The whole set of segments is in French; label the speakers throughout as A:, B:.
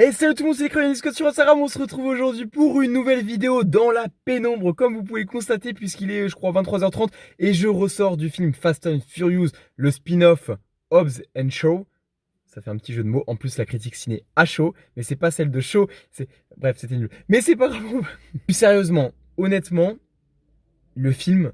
A: Et salut tout le monde, c'est Chronisque sur Instagram. On se retrouve aujourd'hui pour une nouvelle vidéo dans la pénombre, comme vous pouvez le constater, puisqu'il est, je crois, 23h30 et je ressors du film Fast and Furious, le spin-off Hobbs and Shaw. Ça fait un petit jeu de mots. En plus, la critique ciné à chaud, mais c'est pas celle de Shaw. Bref, c'était nul. Mais c'est pas grave. Plus sérieusement, honnêtement, le film,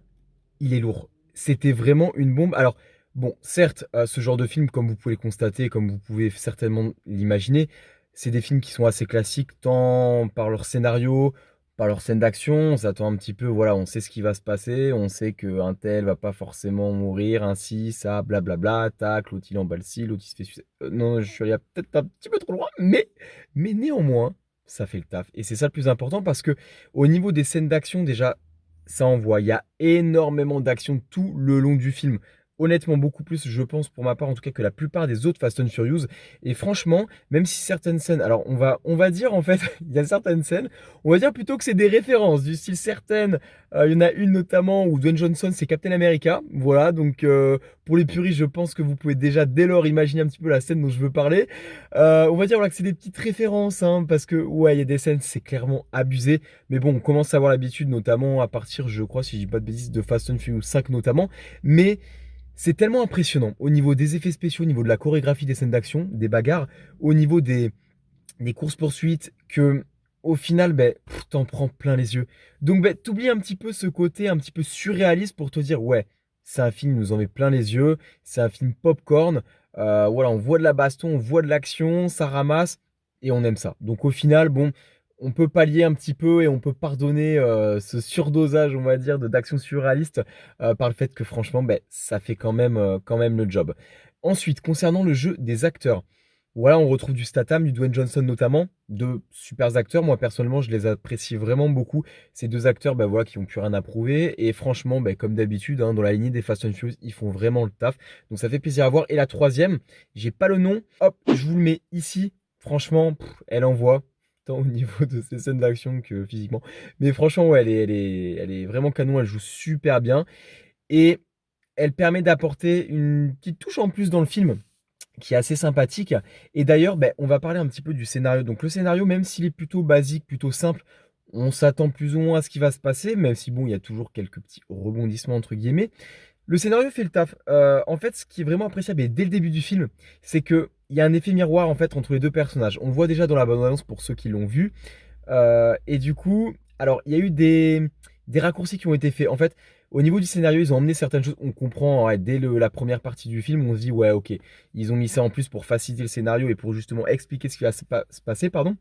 A: il est lourd. C'était vraiment une bombe. Alors, bon, certes, ce genre de film, comme vous pouvez le constater, comme vous pouvez certainement l'imaginer, c'est des films qui sont assez classiques, tant par leur scénario, par leur scène d'action. On s'attend un petit peu, voilà, on sait ce qui va se passer, on sait qu'un tel va pas forcément mourir, ainsi, ça, blablabla, tac, l'autre il emballe ci, l'autre il se fait sucer. Non, je suis allé peut-être un petit peu trop loin, mais néanmoins, ça fait le taf. Et c'est ça le plus important parce que au niveau des scènes d'action, déjà, ça envoie. Il y a énormément d'action tout le long du film. Honnêtement, beaucoup plus, je pense, pour ma part, en tout cas, que la plupart des autres Fast and Furious. Et franchement, même si certaines scènes, alors on va dire, en fait, il y a certaines scènes, on va dire plutôt que c'est des références, du style certaines. Il y en a une notamment où Dwayne Johnson, c'est Captain America. Voilà, donc pour les puristes, je pense que vous pouvez déjà, dès lors, imaginer un petit peu la scène dont je veux parler. On va dire voilà, que c'est des petites références, hein, parce que, ouais, il y a des scènes, c'est clairement abusé. Mais bon, on commence à avoir l'habitude, notamment à partir, je crois, si je dis pas de bêtises, de Fast and Furious 5 notamment. Mais c'est tellement impressionnant au niveau des effets spéciaux, au niveau de la chorégraphie des scènes d'action, des bagarres, au niveau des courses-poursuites, que au final, ben, t'en prends plein les yeux. Donc, ben, t'oublies un petit peu ce côté un petit peu surréaliste pour te dire, ouais, c'est un film, il nous en met plein les yeux, c'est un film popcorn. Voilà, on voit de la baston, on voit de l'action, ça ramasse, et on aime ça. Donc, au final, bon, on peut pallier un petit peu et on peut pardonner ce surdosage, on va dire, d'action surréaliste par le fait que franchement, ben, ça fait quand même le job. Ensuite, concernant le jeu des acteurs, voilà, on retrouve du Statham, du Dwayne Johnson notamment, deux super acteurs. Moi personnellement, je les apprécie vraiment beaucoup. Ces deux acteurs, bah voilà, qui ont plus rien à prouver. Et franchement, bah, comme d'habitude, hein, dans la lignée des Fast and Furious, ils font vraiment le taf. Donc ça fait plaisir à voir. Et la troisième, j'ai pas le nom. Hop, je vous le mets ici. Franchement, elle envoie. Tant au niveau de ses scènes d'action que physiquement. Mais franchement, ouais, elle est vraiment canon. Elle joue super bien. Et elle permet d'apporter une petite touche en plus dans le film qui est assez sympathique. Et d'ailleurs, ben, on va parler un petit peu du scénario. Donc le scénario, même s'il est plutôt basique, plutôt simple, on s'attend plus ou moins à ce qui va se passer, même si bon, il y a toujours quelques petits rebondissements entre guillemets. Le scénario fait le taf. En fait, ce qui est vraiment appréciable et dès le début du film, c'est que il y a un effet miroir en fait entre les deux personnages. On le voit déjà dans la bande-annonce pour ceux qui l'ont vu. Et du coup, alors il y a eu des raccourcis qui ont été faits. En fait, au niveau du scénario, ils ont emmené certaines choses. On comprend ouais, dès la première partie du film, on se dit ouais, ok, ils ont mis ça en plus pour faciliter le scénario et pour justement expliquer ce qui va se passer, pardon,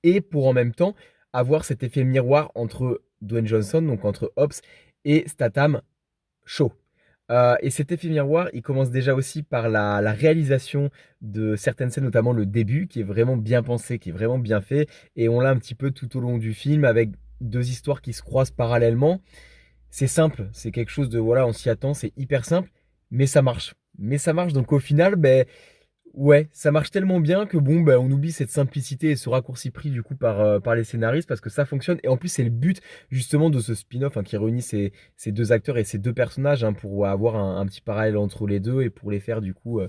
A: et pour en même temps avoir cet effet miroir entre Dwayne Johnson, donc entre Hobbs et Statham Shaw. Et cet effet miroir, il commence déjà aussi par la réalisation de certaines scènes, notamment le début, qui est vraiment bien pensé, qui est vraiment bien fait. Et on l'a un petit peu tout au long du film avec deux histoires qui se croisent parallèlement. C'est simple, c'est quelque chose de, voilà, on s'y attend, c'est hyper simple, mais ça marche. Mais ça marche, donc au final, ben, ouais, ça marche tellement bien que bon, bah, on oublie cette simplicité et ce raccourci pris du coup par les scénaristes parce que ça fonctionne. Et en plus, c'est le but justement de ce spin-off hein, qui réunit ces deux acteurs et ces deux personnages hein, pour avoir un petit parallèle entre les deux et pour les faire du coup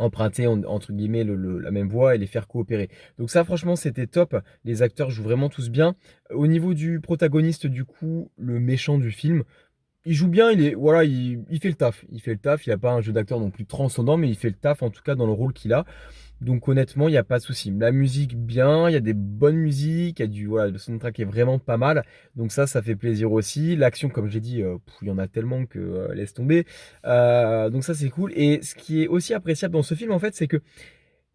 A: emprunter entre guillemets la même voie et les faire coopérer. Donc ça, franchement, c'était top. Les acteurs jouent vraiment tous bien. Au niveau du protagoniste, du coup, le méchant du film, il joue bien, il est voilà, il fait le taf. Il fait le taf, il n'a pas un jeu d'acteur non plus transcendant, mais il fait le taf en tout cas dans le rôle qu'il a. Donc honnêtement, il n'y a pas de souci. La musique bien, il y a des bonnes musiques, il y a du voilà, le soundtrack est vraiment pas mal. Donc ça fait plaisir aussi. L'action, comme j'ai dit, il y en a tellement que laisse tomber. Donc ça c'est cool. Et ce qui est aussi appréciable dans ce film en fait, c'est que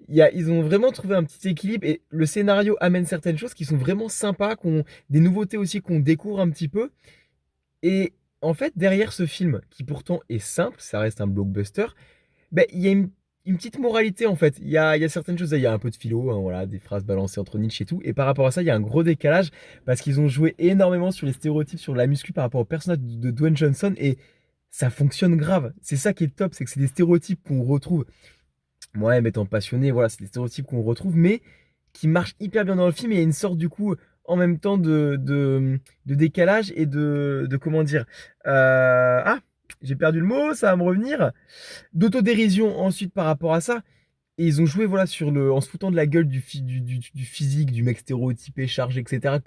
A: ils ont vraiment trouvé un petit équilibre et le scénario amène certaines choses qui sont vraiment sympas, des nouveautés aussi qu'on découvre un petit peu. Et en fait, derrière ce film, qui pourtant est simple, ça reste un blockbuster, ben, il y a une petite moralité en fait. Il y a certaines choses, il y a un peu de philo, hein, voilà, des phrases balancées entre Nietzsche et tout. Et par rapport à ça, il y a un gros décalage parce qu'ils ont joué énormément sur les stéréotypes, sur la muscu par rapport au personnage de Dwayne Johnson et ça fonctionne grave. C'est ça qui est top, c'est que c'est des stéréotypes qu'on retrouve. Moi-même étant passionné, voilà, c'est des stéréotypes qu'on retrouve, mais qui marchent hyper bien dans le film. Et il y a une sorte du coup en même temps de décalage et de comment dire. Ah, j'ai perdu le mot, ça va me revenir d'autodérision ensuite par rapport à ça. Et ils ont joué voilà en se foutant de la gueule du physique, du mec stéréotypé, chargé, etc.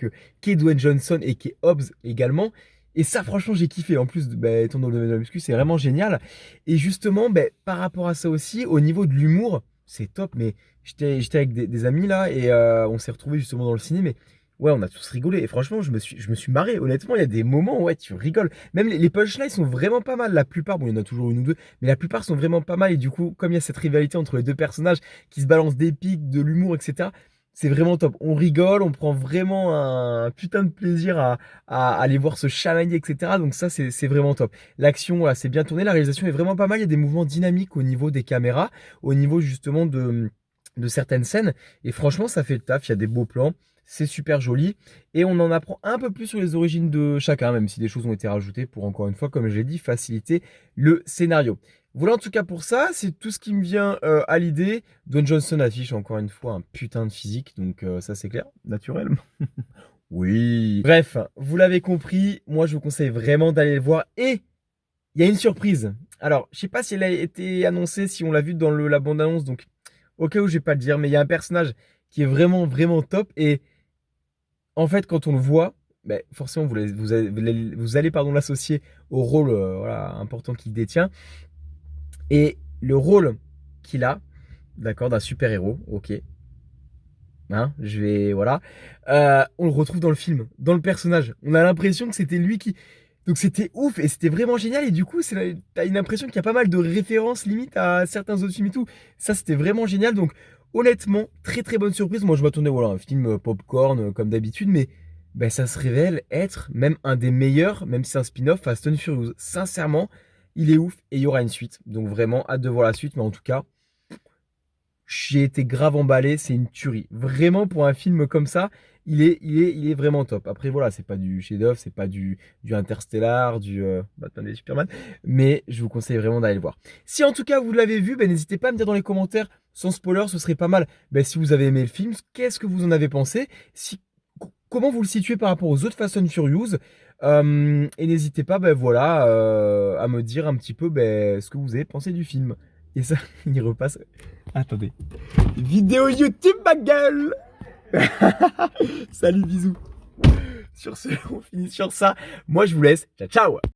A: qu'est Dwayne Johnson et qu'est Hobbs également. Et ça, franchement, j'ai kiffé. En plus, étant dans le domaine de la muscu, c'est vraiment génial. Et justement, par rapport à ça aussi, au niveau de l'humour, c'est top. Mais j'étais avec des amis là et on s'est retrouvés justement dans le ciné. Mais ouais, on a tous rigolé. Et franchement, je me suis marré. Honnêtement, il y a des moments où ouais, tu rigoles. Même les punchlines sont vraiment pas mal. La plupart, bon, il y en a toujours une ou deux, mais la plupart sont vraiment pas mal. Et du coup, comme il y a cette rivalité entre les deux personnages qui se balancent des pics, de l'humour, etc., c'est vraiment top. On rigole, on prend vraiment un putain de plaisir à aller voir se chamailler, etc. Donc ça, c'est vraiment top. L'action, voilà, c'est bien tourné. La réalisation est vraiment pas mal. Il y a des mouvements dynamiques au niveau des caméras, au niveau justement de certaines scènes. Et franchement, ça fait le taf. Il y a des beaux plans. C'est super joli. Et on en apprend un peu plus sur les origines de chacun, même si des choses ont été rajoutées pour, encore une fois, comme je l'ai dit, faciliter le scénario. Voilà en tout cas pour ça, c'est tout ce qui me vient à l'idée. Dwayne Johnson affiche encore une fois un putain de physique, donc ça c'est clair, naturellement. Oui. Bref, vous l'avez compris, moi je vous conseille vraiment d'aller le voir. Et il y a une surprise. Alors, je sais pas si elle a été annoncée, si on l'a vu dans la bande-annonce, donc au cas où je vais pas le dire, mais il y a un personnage qui est vraiment, vraiment top. Et en fait, quand on le voit, forcément, vous allez l'associer au rôle voilà, important qu'il détient. Et le rôle qu'il a, d'accord, d'un super-héros, ok. Hein, voilà. On le retrouve dans le film, dans le personnage. On a l'impression que c'était lui qui. Donc c'était ouf et c'était vraiment génial. Et du coup, t'as une impression qu'il y a pas mal de références limite à certains autres films et tout. Ça, c'était vraiment génial. Donc honnêtement, très très bonne surprise. Moi, je m'attendais, voilà, un film popcorn comme d'habitude, mais ça se révèle être même un des meilleurs, même si c'est un spin-off, Fast and Furious. Sincèrement, il est ouf et il y aura une suite. Donc vraiment, hâte de voir la suite. Mais en tout cas, j'ai été grave emballé, c'est une tuerie. Vraiment, pour un film comme ça, il est vraiment top. Après, voilà, c'est pas du chef-d'œuvre, c'est pas du Interstellar, du Batman et Superman, mais je vous conseille vraiment d'aller le voir. Si en tout cas vous l'avez vu, n'hésitez pas à me dire dans les commentaires, sans spoiler, ce serait pas mal. Si vous avez aimé le film, qu'est-ce que vous en avez pensé? Comment vous le situez par rapport aux autres Fast and Furious? Et n'hésitez pas, voilà, à me dire un petit peu ce que vous avez pensé du film. Et ça, il repasse. Attendez. Vidéo YouTube, ma gueule. Salut, bisous. Sur ce, on finit sur ça. Moi, je vous laisse. Ciao, ciao.